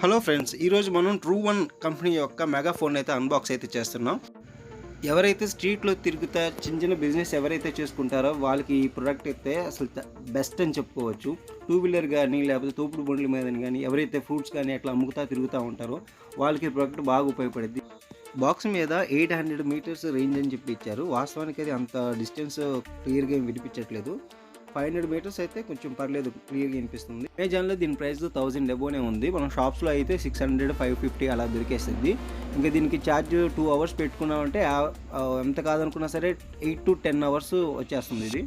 Hello friends, ఈరోజు మనం true one company యొక్క మెగాఫోన్ అయితే అన్బాక్స్ అయితే చేస్తున్నాం. ఎవరైతే స్ట్రీట్లో తిరుగుతా చిన్న చిన్న బిజినెస్ ఎవరైతే చేసుకుంటారో వాళ్ళకి ఈ ప్రోడక్ట్ అయితే అసలు బెస్ట్ అని చెప్పుకోవచ్చు. టూ వీలర్ కానీ లేకపోతే తోపుడు బండ్ల మీద కానీ ఎవరైతే ఫ్రూట్స్ కానీ అట్లా అమ్ముతా తిరుగుతూ ఉంటారో వాళ్ళకి ఈ ప్రోడక్ట్ బాగా ఉపయోగపడుద్ది. బాక్స్ మీద 800 మీటర్స్ రేంజ్ అని చెప్పి ఇచ్చారు. వాస్తవానికి అది అంత డిస్టెన్స్ క్లియర్గా ఏం వినిపించట్లేదు. 500 మీటర్స్ అయితే కొంచెం పర్లేదు, క్లియర్గా వినిపిస్తుంది. అమెజాన్లో దీని ప్రైస్ 1000 అబోనే ఉంది. మనం షాప్స్లో అయితే 600, 550 అలా దొరికేస్తుంది. ఇంకా దీనికి ఛార్జ్ 2 అవర్స్ పెట్టుకున్నామంటే ఎంత కాదనుకున్నా సరే 8 to 10 అవర్స్ వచ్చేస్తుంది ఇది.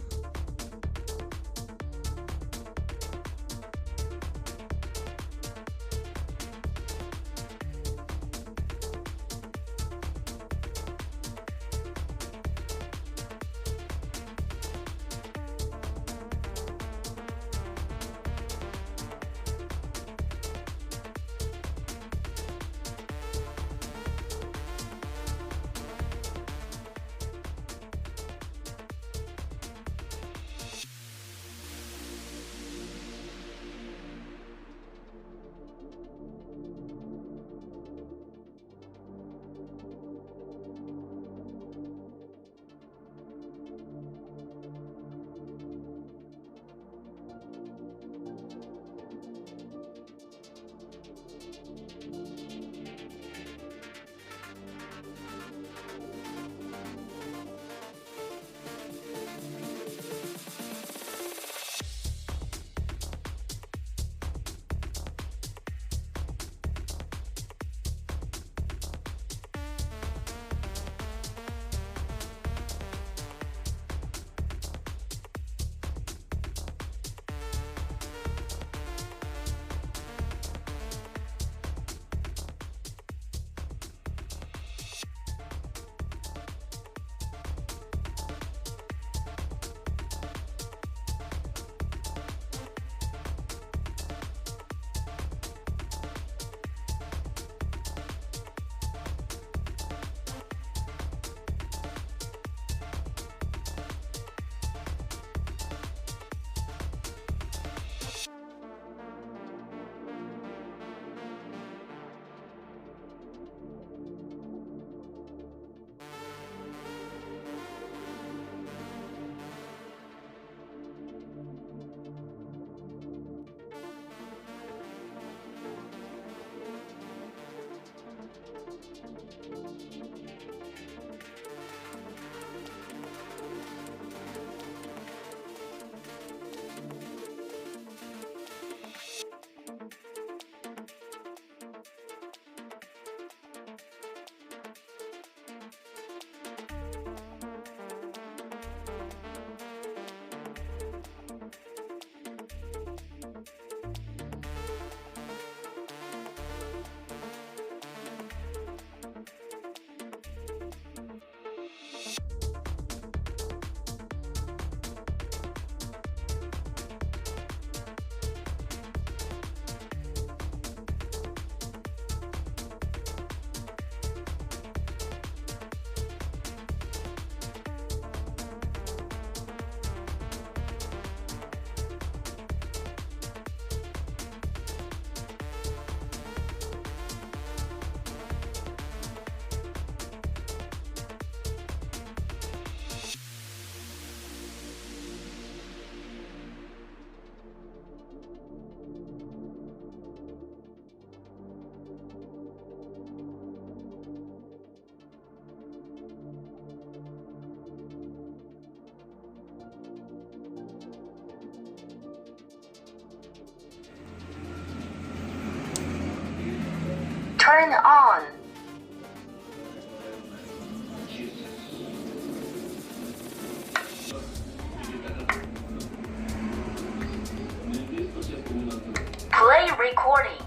Turn on. Play recording.